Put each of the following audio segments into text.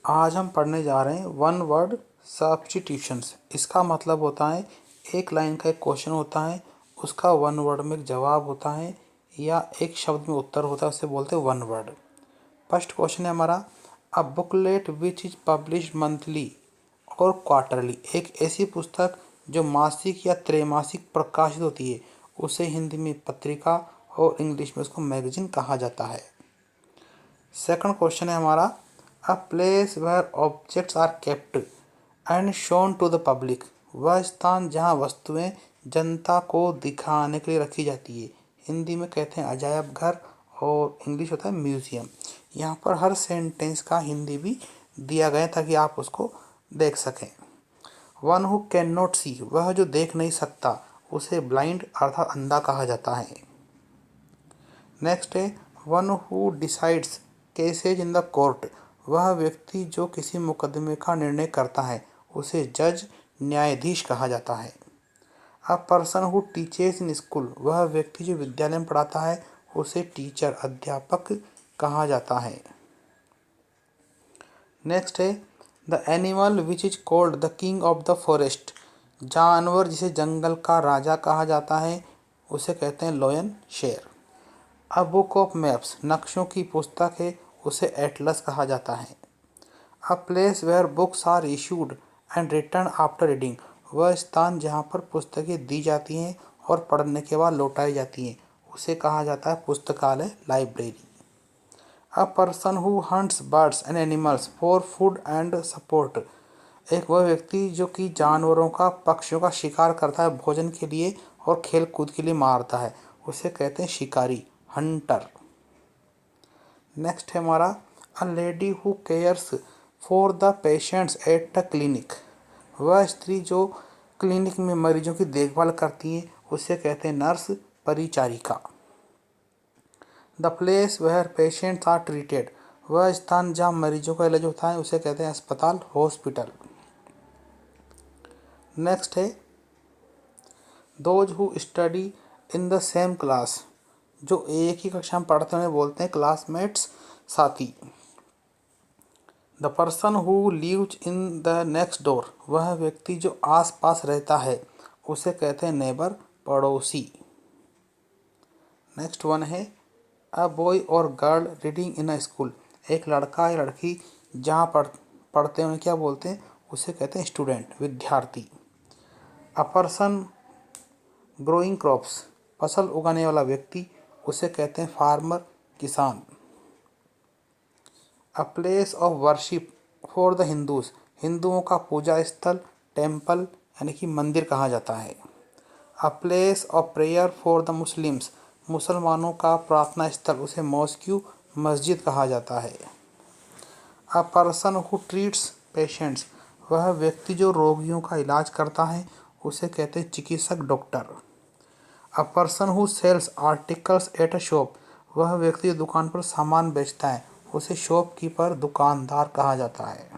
आज हम पढ़ने जा रहे हैं वन वर्ड सब्स्टिट्यूशंस। इसका मतलब होता है एक लाइन का एक क्वेश्चन होता है, उसका वन वर्ड में एक जवाब होता है या एक शब्द में उत्तर होता है, उसे बोलते हैं वन वर्ड। फर्स्ट क्वेश्चन है हमारा, अ booklet which is published monthly और क्वार्टरली। एक ऐसी पुस्तक जो मासिक या त्रैमासिक प्रकाशित होती है उसे हिंदी में पत्रिका और इंग्लिश में उसको मैगजीन कहा जाता है। सेकंड क्वेश्चन है हमारा, a place where objects are kept and shown to the public. वह स्थान जहाँ वस्तुएं जनता को दिखाने के लिए रखी जाती है, हिंदी में कहते हैं अजायब घर और इंग्लिश होता है म्यूजियम। यहाँ पर हर सेंटेंस का हिंदी भी दिया गया ताकि आप उसको देख सकें। वन हु कैन नॉट सी, वह जो देख नहीं सकता उसे ब्लाइंड अर्थात अंधा कहा जाता है। नेक्स्ट है, one who decides cases in the court, वह व्यक्ति जो किसी मुकदमे का निर्णय करता है उसे जज न्यायाधीश कहा जाता है। A person who teaches in school, वह व्यक्ति जो विद्यालय में पढ़ाता है उसे टीचर अध्यापक कहा जाता है। नेक्स्ट है, the animal which is called the king of the forest, जानवर जिसे जंगल का राजा कहा जाता है उसे कहते हैं लायन शेर। अ बुक ऑफ मैप्स, नक्शों की पुस्तक है उसे एटलस कहा जाता है। A place where books are issued and return after reading, वह स्थान जहाँ पर पुस्तकें दी जाती हैं और पढ़ने के बाद लौटाई जाती हैं उसे कहा जाता है पुस्तकालय, library. A person who hunts birds and animals for food and support, एक वह व्यक्ति जो कि जानवरों का पक्षियों का शिकार करता है भोजन के लिए और खेल कूद के लिए मारता है उसे कहते हैं शिकारी, हंटर। नेक्स्ट है हमारा, a lady who cares for the patients at the clinic, वह स्त्री जो क्लिनिक में मरीजों की देखभाल करती है उसे कहते हैं नर्स, परिचारिका। The place where patients are treated, वह स्थान जहाँ मरीजों का इलाज होता है उसे कहते हैं अस्पताल, हॉस्पिटल। नेक्स्ट है, those who study in the same class, जो एक ही कक्षा में पढ़ते हैं बोलते हैं क्लासमेट्स, साथी। The person who lives in the next door, वह व्यक्ति जो आस पास रहता है उसे कहते हैं नेबर, पड़ोसी। नेक्स्ट वन है, अ बॉय और girl reading in a school, एक लड़का या लड़की जहाँ पढ़ते हैं उन्हें क्या बोलते हैं उसे कहते हैं स्टूडेंट, विद्यार्थी। अ पर्सन ग्रोइंग क्रॉप्स, फसल उगाने वाला व्यक्ति उसे कहते हैं फार्मर, किसान। A place of worship for the Hindus, हिंदुओं का पूजा स्थल, टेम्पल यानी कि मंदिर कहा जाता है। A place of prayer for the Muslims, मुसलमानों का प्रार्थना स्थल उसे मॉस्क्यू, मस्जिद कहा जाता है। A person who treats patients, वह व्यक्ति जो रोगियों का इलाज करता है उसे कहते हैं चिकित्सक, doctor. A person who sells articles at a shop, वह व्यक्ति जो दुकान पर सामान बेचता है उसे शॉपकीपर, दुकानदार कहा जाता है।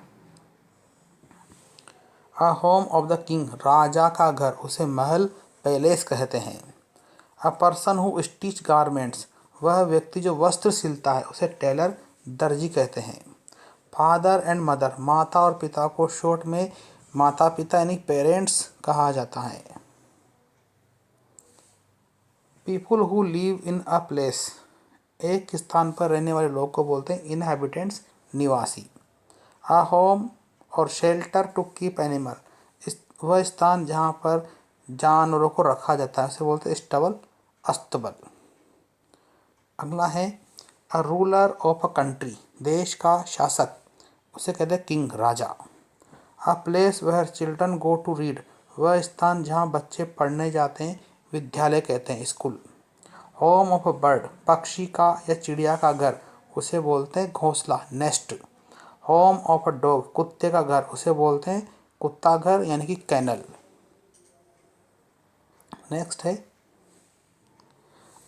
A home of the king, राजा का घर उसे महल, पैलेस कहते हैं। A person who stitch garments, वह व्यक्ति जो वस्त्र सिलता है उसे टेलर, दर्जी कहते हैं। फादर एंड मदर, माता और पिता को शॉर्ट में माता पिता यानी पेरेंट्स कहा जाता है। People who live in a place, एक स्थान पर रहने वाले लोग को बोलते हैं इनहेबिटेंट्स, निवासी। अ होम और शेल्टर टू कीप एनिमल, वह स्थान जहाँ पर जानवरों को रखा जाता है उसे बोलते हैं स्टबल, अस्तबल। अगला है, a ruler of a country, देश का शासक उसे कहते हैं किंग, राजा। A place where children go to read, वह स्थान जहाँ बच्चे पढ़ने जाते हैं विद्यालय कहते हैं, school. Home of a bird, पक्षी का या चिड़िया का घर उसे बोलते हैं घोंसला, nest. Home of a dog, कुत्ते का घर उसे बोलते हैं कुत्ता घर यानी कि कैनल। नेक्स्ट है,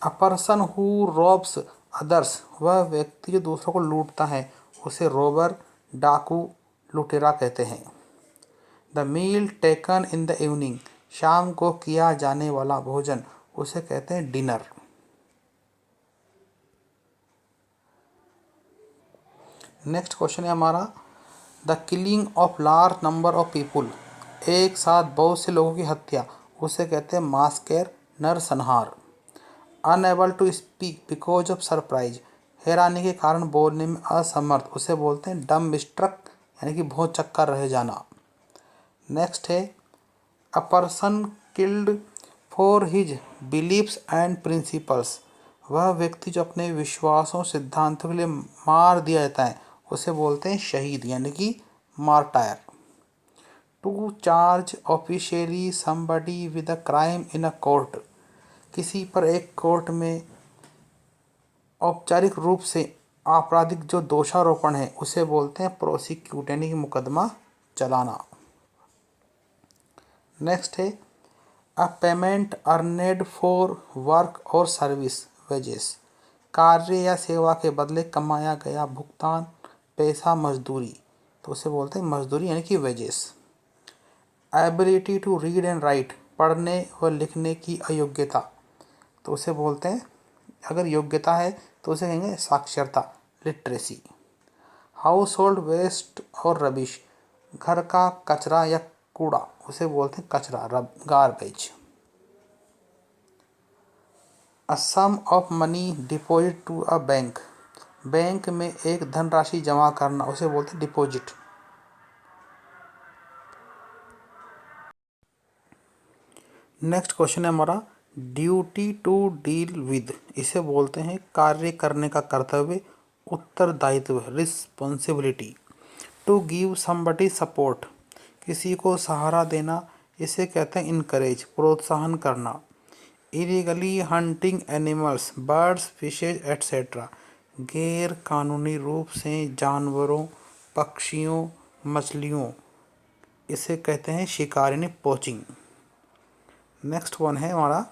a person who robes others, वह व्यक्ति जो दूसरों को लूटता है उसे रोबर, डाकू, लुटेरा कहते हैं। The meal taken in the evening, शाम को किया जाने वाला भोजन उसे कहते हैं डिनर। नेक्स्ट क्वेश्चन है हमारा, the killing of large number of people, एक साथ बहुत से लोगों की हत्या, उसे कहते हैं मास्केर, नरसंहार। Unable to speak because of surprise, हैरानी के कारण बोलने में असमर्थ, उसे बोलते हैं डम्ब स्ट्रक, यानी कि बहुत चक्का रह जाना। नेक्स्ट है a person killed for his beliefs and principles, वह व्यक्ति जो अपने विश्वासों सिद्धांतों के लिए मार दिया जाता है, उसे बोलते हैं शहीद, यानी कि martyr. To charge officially somebody with a crime in a court, किसी पर एक कोर्ट में औपचारिक रूप से आपराधिक जो दोषारोपण है, उसे बोलते हैं प्रोसिक्यूट, यानी कि मुकदमा चलाना। नेक्स्ट है अ पेमेंट अर्नेड फॉर वर्क और सर्विस वेजेस, कार्य या सेवा के बदले कमाया गया भुगतान, पैसा, मजदूरी, तो उसे बोलते हैं मजदूरी, यानी कि wages. Ability to read and write, पढ़ने व लिखने की अयोग्यता, तो उसे बोलते हैं, अगर योग्यता है तो उसे कहेंगे साक्षरता, लिटरेसी। हाउस होल्ड वेस्ट और रबिश, घर का कचरा या कूड़ा, उसे बोलते हैं कचरा, garbage. A sum of money deposit to a bank, bank में एक धनराशि जमा करना, उसे बोलते हैं डिपॉजिट। नेक्स्ट क्वेश्चन है हमारा ड्यूटी टू डील विद, इसे बोलते हैं कार्य करने का कर्तव्य, उत्तरदायित्व, responsibility. To give somebody support, किसी को सहारा देना, इसे कहते हैं इनकरेज, प्रोत्साहन करना। Illegally hunting animals, birds, fishes etcetera, गैर कानूनी रूप से जानवरों, पक्षियों, मछलियों, इसे कहते हैं शिकार, यानी पोचिंग। नेक्स्ट वन है हमारा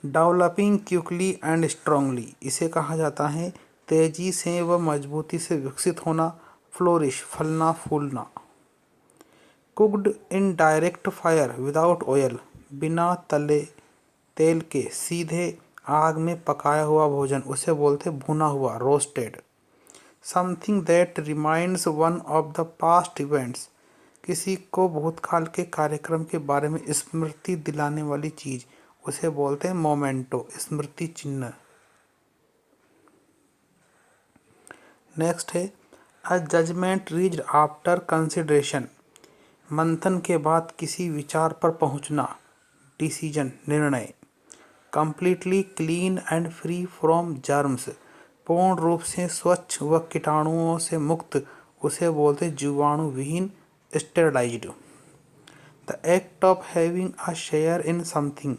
डेवलपिंग क्विकली एंड स्ट्रांगली, इसे कहा जाता है तेजी से व मजबूती से विकसित होना, फ्लोरिश, फलना फूलना। Cooked in direct fire without oil, बिना तले तेल के सीधे आग में पकाया हुआ भोजन, उसे बोलते भुना हुआ, roasted. Something that reminds one of the past events, किसी को भूतकाल के कार्यक्रम के बारे में स्मृति दिलाने वाली चीज, उसे बोलते हैं मोमेंटो, स्मृति चिन्ह। नेक्स्ट है अ जजमेंट रीच्ड आफ्टर कंसिडरेशन, मंथन के बाद किसी विचार पर पहुंचना, डिसीजन, निर्णय। Completely clean and free from germs, पूर्ण रूप से स्वच्छ व कीटाणुओं से मुक्त, उसे बोलते जीवाणु विहीन, sterilised. The act of having a share in something,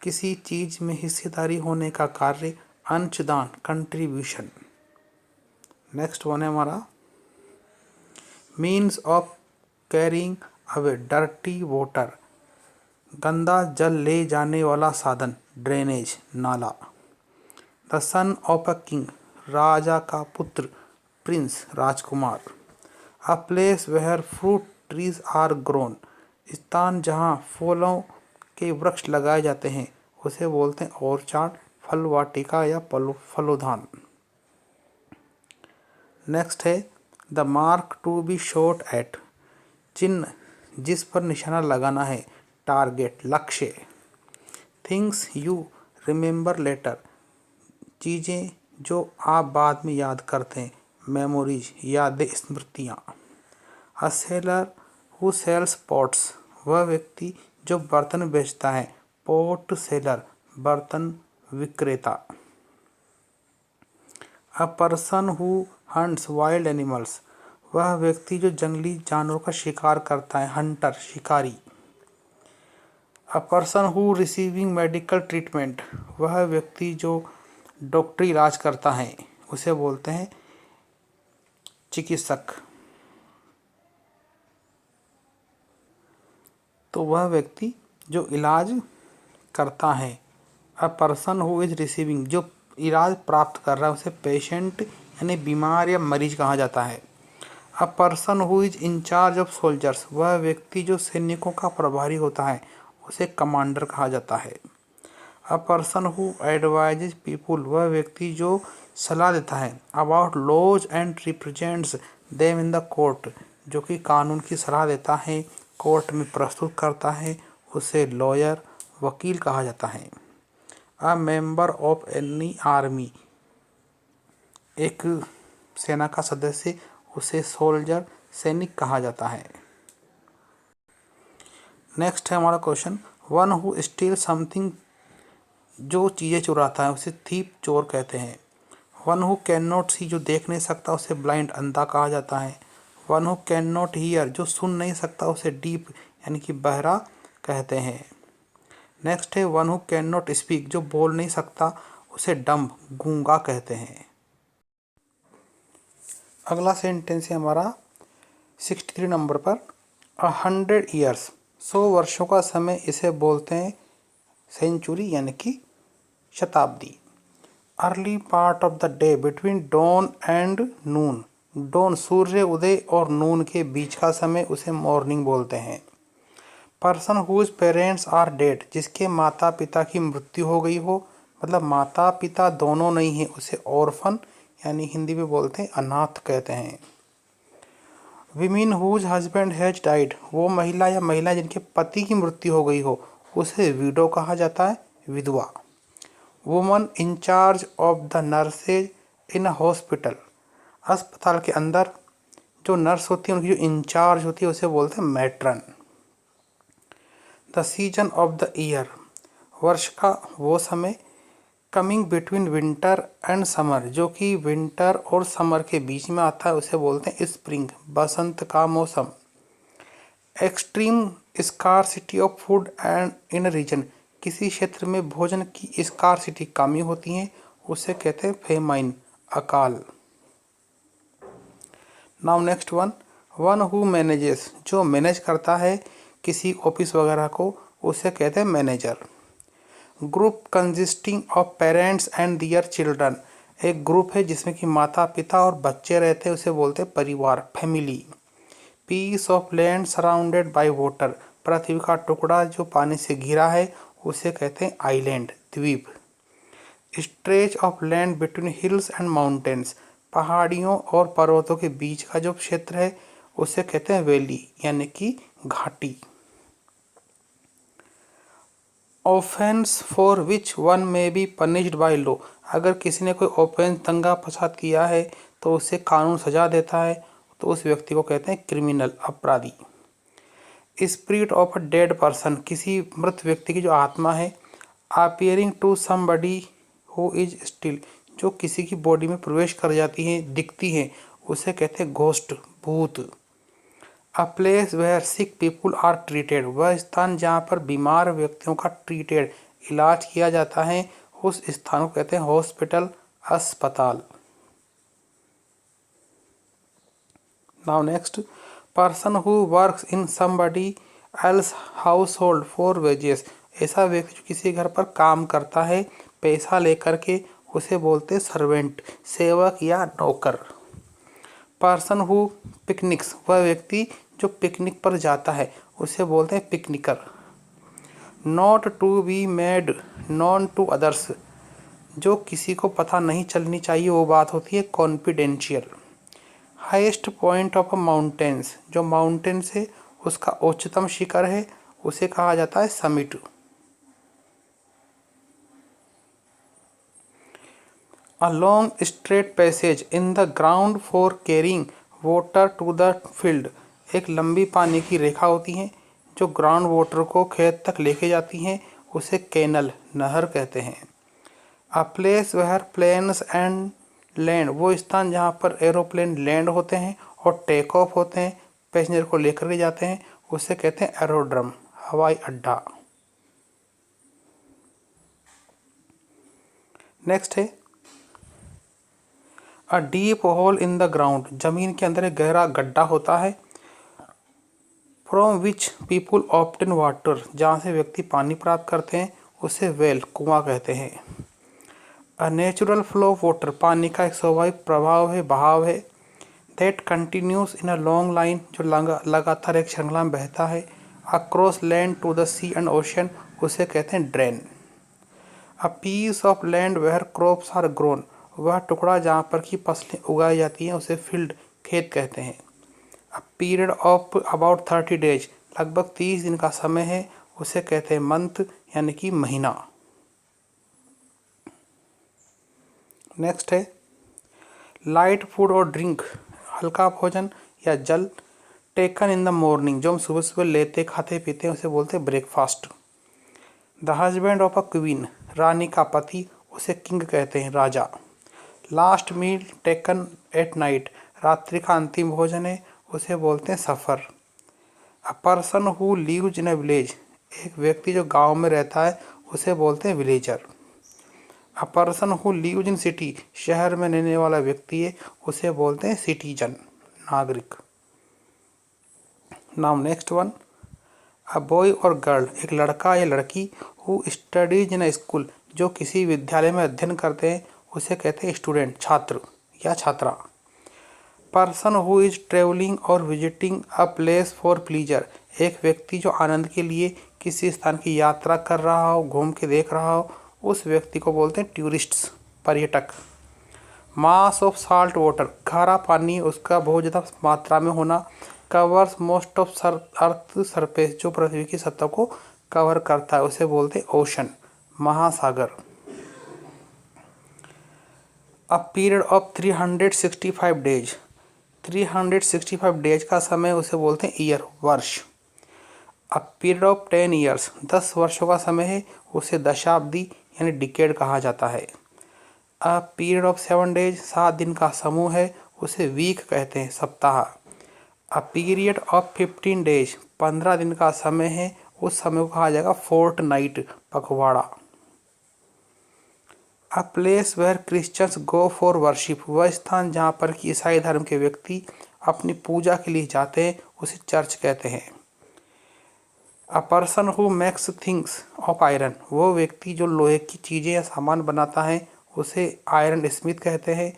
किसी चीज में हिस्सेदारी होने का कार्य, अंशदान, कंट्रीब्यूशन। नेक्स्ट वन है हमारा means of carrying away dirty water, गंदा जल ले जाने वाला साधन, ड्रेनेज, नाला। The son of a king, राजा का पुत्र, प्रिंस, राजकुमार। A place where fruit trees are grown, स्थान जहाँ फलों के वृक्ष लगाए जाते हैं, उसे बोलते हैं ऑर्चार्ड, फल वाटिका या फलोद्यान। नेक्स्ट है the mark to be shot at, चिन्ह जिस पर निशाना लगाना है, टारगेट, लक्ष्य। थिंग्स यू रिमेंबर लेटर, चीज़ें जो आप बाद में याद करते हैं, मेमोरीज, यादें, स्मृतियाँ। A seller who sells pots, वह व्यक्ति जो बर्तन बेचता है, पॉट सेलर, बर्तन विक्रेता। अ person who hunts wild animals, वह व्यक्ति जो जंगली जानवरों का शिकार करता है, हंटर, शिकारी। अ person who receiving medical treatment, वह व्यक्ति जो डॉक्टरी इलाज करता है, उसे बोलते हैं चिकित्सक। तो वह व्यक्ति जो इलाज करता है। A person who is receiving, जो इलाज प्राप्त कर रहा है, उसे पेशेंट यानी बीमार या मरीज कहा जाता है। A person who is in charge of soldiers, वह व्यक्ति जो सैनिकों का प्रभारी होता है, उसे कमांडर कहा जाता है। A person who advises people, वह व्यक्ति जो सलाह देता है। About laws and represents them in the court, जो कि कानून की सलाह देता है, कोर्ट में प्रस्तुत करता है, उसे लॉयर, वकील कहा जाता है। A member of any army, एक सेना का सदस्य, उसे सोल्जर, सैनिक कहा जाता है। नेक्स्ट है हमारा question, one who steel something, जो चीज़ें चुराता है उसे थीप, चोर कहते हैं। वन हु कैन नॉट सी, जो देख नहीं सकता उसे ब्लाइंड, अंधा कहा जाता है। One who can not here, जो सुन नहीं सकता उसे डीप यानी कि बहरा कहते हैं। नेक्स्ट है one who can not speak, जो बोल नहीं सकता उसे डम्ब, गूंगा कहते हैं। अगला सेंटेंस है हमारा 63 नंबर पर, 100 ईयर्स, 100 वर्षों का समय, इसे बोलते हैं सेंचुरी यानी कि शताब्दी। Early part of the day between dawn and noon, dawn सूर्य उदय और नून के बीच का समय, उसे मॉर्निंग बोलते हैं। Person whose parents are dead, जिसके माता पिता की मृत्यु हो गई हो, मतलब माता पिता दोनों नहीं है, उसे ऑर्फन यानी हिंदी में बोलते हैं अनाथ कहते हैं। Women whose husband has died, वो महिला या महिला जिनके पति की मृत्यु हो गई हो, उसे विडो कहा जाता है, विधवा। Woman in charge of the nurses in a hospital, अस्पताल के अंदर जो नर्स होती है, उनकी जो इंचार्ज होती है, उसे बोलते हैं matron. The season of the year, वर्ष का वो समय, coming between winter and summer, जो कि विंटर और समर के बीच में आता है, उसे बोलते हैं स्प्रिंग, बसंत का मौसम। Extreme scarcity of food and in region, किसी क्षेत्र में भोजन की स्कार्सिटी, कमी होती है, उसे कहते हैं फेमाइन, अकाल। Now next one, one who manages, जो मैनेज करता है किसी ऑफिस वगैरह को, उसे कहते हैं manager. Group consisting of parents and their children, एक ग्रुप है जिसमें कि माता पिता और बच्चे रहते हैं, उसे बोलते हैं परिवार, family. Piece of land surrounded by water, पृथ्वी का टुकड़ा जो पानी से घिरा है, उसे कहते हैं आइलैंड, द्वीप। Stretch of land between hills and mountains, पहाड़ियों और पर्वतों के बीच का जो क्षेत्र है, उसे कहते हैं वैली यानी कि घाटी। ऑफेंस फॉर विच वन में बी पनिश्ड बाय लॉ, अगर किसी ने कोई ऑफेंस, दंगा फसाद किया है तो उसे कानून सजा देता है, तो उस व्यक्ति को कहते हैं क्रिमिनल, अपराधी। Spirit of a dead person, किसी मृत व्यक्ति की जो आत्मा है, appearing to somebody who is still, जो किसी की बॉडी में प्रवेश कर जाती है, दिखती है, उसे कहते हैं घोस्ट, भूत। A place where sick people are treated, वह स्थान जहाँ पर बीमार व्यक्तियों का ट्रीटेड, इलाज किया जाता है, उस स्थान को कहते हैं हॉस्पिटल, अस्पताल। Now next, person who works in somebody else house hold for wages, ऐसा व्यक्ति जो किसी घर पर काम करता है पैसा लेकर के, उसे बोलते हैं सर्वेंट, सेवक या नौकर। पर्सन हु पिकनिक्स, वह व्यक्ति जो पिकनिक पर जाता है, उसे बोलते हैं picnicker. Not to be made known to others, जो किसी को पता नहीं चलनी चाहिए वो बात होती है confidential. Highest point of a mountains, जो माउंटेन्स है उसका उच्चतम शिखर है, उसे कहा जाता है summit. A long straight passage in the ground for carrying water to the field, एक लंबी पानी की रेखा होती है जो ग्राउंड वाटर को खेत तक लेके जाती हैं, उसे कैनल, नहर कहते हैं। A place where planes and land, वो स्थान जहाँ पर एरोप्लेन लैंड होते हैं और टेक ऑफ होते हैं, पैसेंजर को लेकर के जाते हैं, उसे कहते हैं एरोड्रम, हवाई अड्डा। नेक्स्ट है a deep whole in the ground, जमीन के अंदर एक गहरा गड्ढा होता है। From which people obtain water, जहाँ से व्यक्ति पानी प्राप्त करते हैं, उसे वेल, कुआं कहते हैं। A natural flow of water, पानी का एक स्वाभाविक प्रभाव है, बहाव है। That continues in a long line, जो लगातार एक श्रृंखला में बहता है। Across land to the sea and ocean, उसे कहते हैं drain. A piece of land where crops are grown, वह टुकड़ा जहाँ पर की फसलें उगाई जाती हैं उसे फील्ड खेत कहते हैं। A period of about 30 days लगभग 30 दिन का समय है, उसे कहते हैं मंथ यानी कि महीना। नेक्स्ट है लाइट फूड और ड्रिंक, हल्का भोजन या जल, टेकन इन द मॉर्निंग, जो हम सुबह सुबह लेते खाते पीते हैं उसे बोलते हैं breakfast. The husband of a queen, रानी का पति, उसे किंग कहते हैं, राजा। Last meal taken at night, रात्रि का अंतिम भोजन है, उसे बोलते हैं supper. A person who lives in a village, एक व्यक्ति जो गांव में रहता है उसे बोलते हैं villager. A person who lives in city, शहर में रहने वाला व्यक्ति है, उसे बोलते हैं सिटीजन, नागरिक। Now next one, a boy और गर्ल, एक लड़का या लड़की, who studies in a school, जो किसी विद्यालय में अध्ययन करते हैं उसे कहते हैं स्टूडेंट, छात्र या छात्रा। पर्सन हु इज ट्रेवलिंग और visiting a place for pleaser, एक व्यक्ति जो आनंद के लिए किसी स्थान की यात्रा कर रहा हो, घूम के देख रहा हो, उस व्यक्ति को बोलते हैं टूरिस्ट्स, पर्यटक। मास ऑफ साल्ट वाटर, खारा पानी उसका बहुत ज़्यादा मात्रा में होना, covers most of earth surface, जो पृथ्वी की सतह को कवर करता है उसे बोलते हैं ओशन, महासागर। A period of 365 days, 365 days का समय उसे बोलते हैं ईयर, वर्ष। अ पीरियड ऑफ 10 ईयर्स, 10 वर्षों का समय है, उसे दशाब्दी यानी डिकेड कहा जाता है। अ पीरियड ऑफ 7 डेज, 7 दिन का समूह है, उसे वीक कहते हैं, सप्ताह। अ पीरियड ऑफ 15 डेज, 15 दिन का समय है, उस समय को कहा जाएगा फोर्ट नाइट, पखवाड़ा। A place where Christians go for worship, वह स्थान जहाँ पर कि ईसाई धर्म के व्यक्ति अपनी पूजा के लिए जाते हैं उसे चर्च कहते हैं। A person who makes things of iron, वो व्यक्ति जो लोहे की चीज़ें या सामान बनाता है उसे आयरन स्मिथ कहते हैं।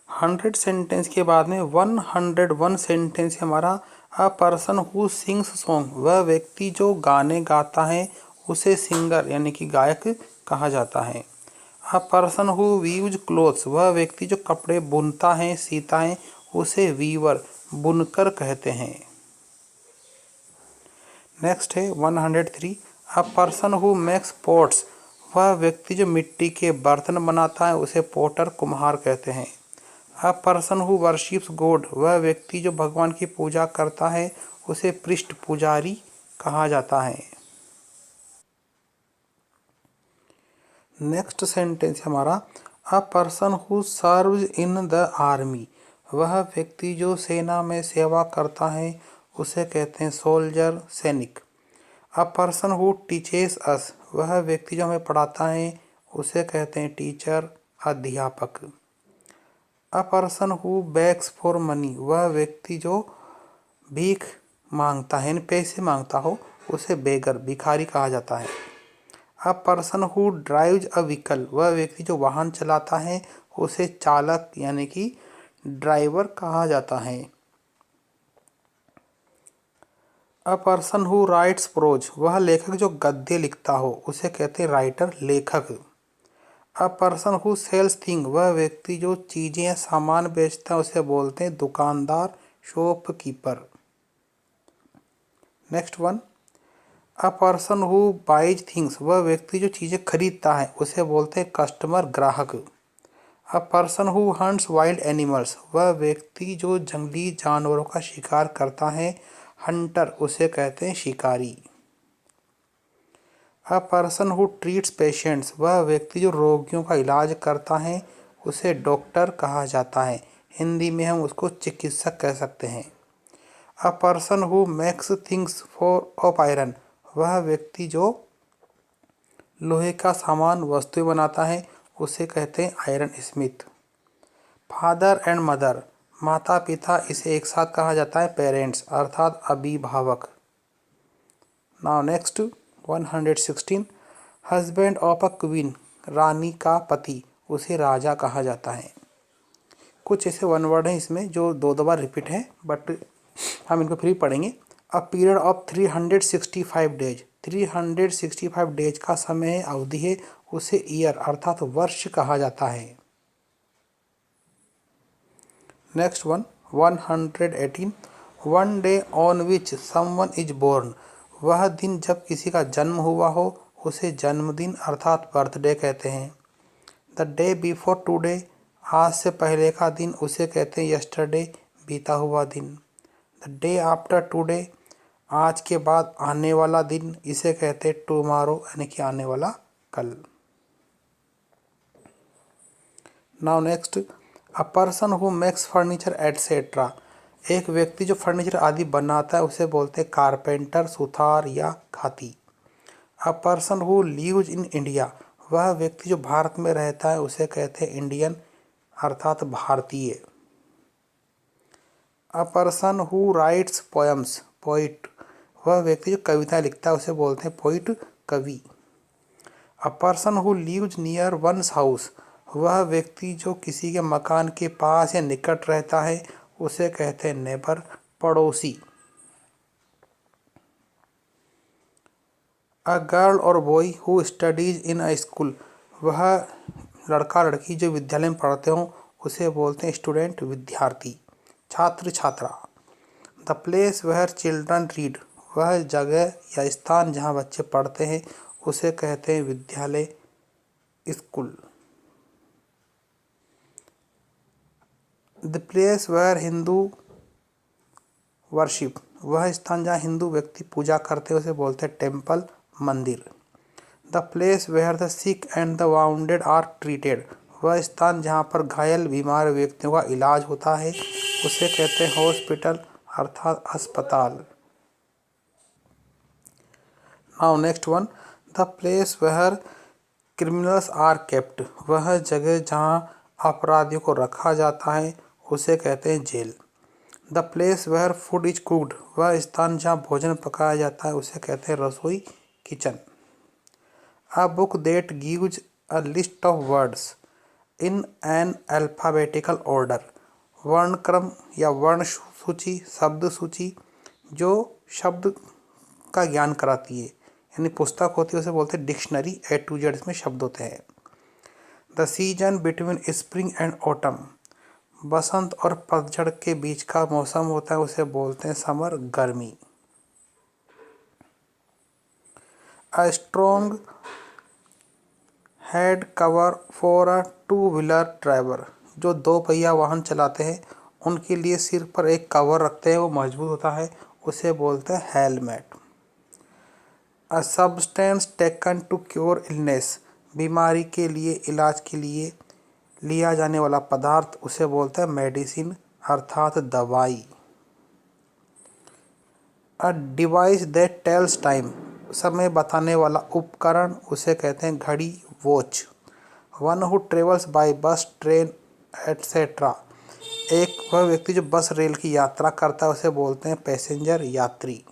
100 सेंटेंस के बाद में 101 सेंटेंस हमारा। अ पर्सन हु सिंग्स सॉन्ग, वह व्यक्ति जो गाने गाता है उसे सिंगर यानी कि गायक कहा जाता है। A person who weaves clothes, वह व्यक्ति जो कपड़े बुनता है सीता है उसे वीवर, बुनकर कहते हैं। नेक्स्ट है 103, अ पर्सन हु मेक्स पॉट्स, वह व्यक्ति जो मिट्टी के बर्तन बनाता है उसे पोटर, कुम्हार कहते हैं। A person who worships God, वह व्यक्ति जो भगवान की पूजा करता है उसे पृष्ठ, पुजारी कहा जाता है। नेक्स्ट सेंटेंस हमारा, अ person who serves in the army, वह व्यक्ति जो सेना में सेवा करता है उसे कहते हैं सोल्जर, सैनिक। अ पर्सन हु टीचेस अस, वह व्यक्ति जो हमें पढ़ाता है उसे कहते हैं टीचर, अध्यापक। अ person who bags for money, वह व्यक्ति जो भीख मांगता है यानी पैसे मांगता हो उसे बेगर, भिखारी कहा जाता है। A person who drives a vehicle, वह व्यक्ति जो वाहन चलाता है उसे चालक यानी कि ड्राइवर कहा जाता है। A person who writes prose, वह लेखक जो गद्य लिखता हो उसे कहते हैं राइटर, लेखक। A person who sells thing, वह व्यक्ति जो चीज़ें या सामान बेचता है उसे बोलते हैं दुकानदार, shopkeeper. Next one, a person who buys things, वह व्यक्ति जो चीज़ें खरीदता है उसे बोलते हैं कस्टमर, ग्राहक। अ person who hunts wild animals, वह व्यक्ति जो जंगली जानवरों का शिकार करता है, हंटर, उसे कहते हैं शिकारी। अ पर्सन हु ट्रीट्स पेशेंट्स, वह व्यक्ति जो रोगियों का इलाज करता है उसे डॉक्टर कहा जाता है, हिंदी में हम उसको चिकित्सक कह सकते हैं। A person who makes things for of iron, वह व्यक्ति जो लोहे का सामान वस्तुएं बनाता है उसे कहते हैं iron Smith. Father and mother, माता पिता, इसे एक साथ कहा जाता है पेरेंट्स अर्थात अभिभावक। Now next 116, husband of a queen, रानी का पति, उसे राजा कहा जाता है। कुछ ऐसे वन वर्ड हैं इसमें जो दो दो बार रिपीट हैं बट हम इनको फिर पढ़ेंगे। A period of 365 days, 365 days का समय है, अवधि है, उसे ईयर अर्थात वर्ष कहा जाता है। Next one 118 one day on which someone is born, वह दिन जब किसी का जन्म हुआ हो उसे जन्मदिन अर्थात बर्थडे कहते हैं। द डे बिफोर टुडे, आज से पहले का दिन, उसे कहते हैं यस्टरडे, बीता हुआ दिन। द डे आफ्टर टुडे, आज के बाद आने वाला दिन, इसे कहते हैं टुमारो यानी कि आने वाला कल। Now next, a person who makes furniture etcetera, एक व्यक्ति जो फर्नीचर आदि बनाता है उसे बोलते हैं कारपेंटर, सुथार या खाती। A person who lives in India, वह व्यक्ति जो भारत में रहता है उसे कहते हैं इंडियन अर्थात भारतीय। अ person who rights poems, poet, वह व्यक्ति जो कविता लिखता है उसे बोलते हैं पोइट, कवि। A person who lives near one's house, वह व्यक्ति जो किसी के मकान के पास या निकट रहता है उसे कहते हैं नेबर, पड़ोसी। अ गर्ल और boy who studies in a school, वह लड़का लड़की जो विद्यालय में पढ़ते हों उसे बोलते हैं स्टूडेंट, विद्यार्थी, छात्र, छात्रा। The place where children read, वह जगह या स्थान जहाँ बच्चे पढ़ते हैं उसे कहते हैं विद्यालय, school. The place where Hindu worship, वह स्थान जहाँ हिंदू व्यक्ति पूजा करते हैं उसे बोलते हैं टेम्पल, मंदिर। The place where the sick and the wounded are treated, वह स्थान जहाँ पर घायल बीमार व्यक्तियों का इलाज होता है उसे कहते हैं हॉस्पिटल अर्थात अस्पताल। Now next one, the place where criminals are kept, वह जगह जहाँ अपराधियों को रखा जाता है उसे कहते हैं jail. The place where food is cooked, वह स्थान जहाँ भोजन पकाया जाता है उसे कहते हैं रसोई, kitchen. A book that gives a list of words in an alphabetical order, वर्णक्रम या वर्ण सूची, शब्द सूची जो शब्द का ज्ञान कराती है, यानी पुस्तक होती है उसे बोलते हैं डिक्शनरी, ए टू जेड इसमें शब्द होते हैं। The season between spring and autumn, बसंत और पतझड़ के बीच का मौसम होता है उसे बोलते हैं समर, गर्मी। A strong head cover for a two wheeler driver, जो दो पहिया वाहन चलाते हैं उनके लिए सिर पर एक कवर रखते हैं, वो मजबूत होता है, उसे बोलते हैं helmet. A substance taken to cure illness, बीमारी के लिए, इलाज के लिए लिया जाने वाला पदार्थ उसे बोलते हैं मेडिसिन अर्थात दवाई। A device that tells time, समय बताने वाला उपकरण उसे कहते हैं घड़ी, watch. One who travels by bus, train etcetera, एक वह व्यक्ति जो बस रेल की यात्रा करता है उसे बोलते हैं पैसेंजर, यात्री।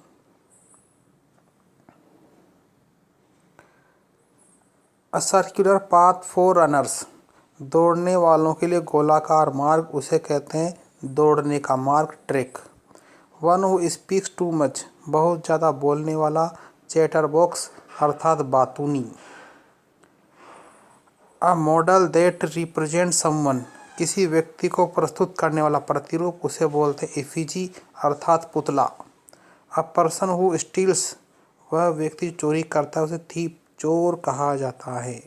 A circular path for runners, दौड़ने वालों के लिए गोलाकार मार्ग उसे कहते हैं दौड़ने का मार्ग, track. One who speaks too much, बहुत ज़्यादा बोलने वाला, चैटर बॉक्स अर्थात बातूनी। A model that represent someone, किसी व्यक्ति को प्रस्तुत करने वाला प्रतिरूप उसे बोलते हैं इफिजी अर्थात पुतला। अ पर्सन हु स्टील्स, वह व्यक्ति चोरी करता है उसे थीप, चोर कहा जाता है।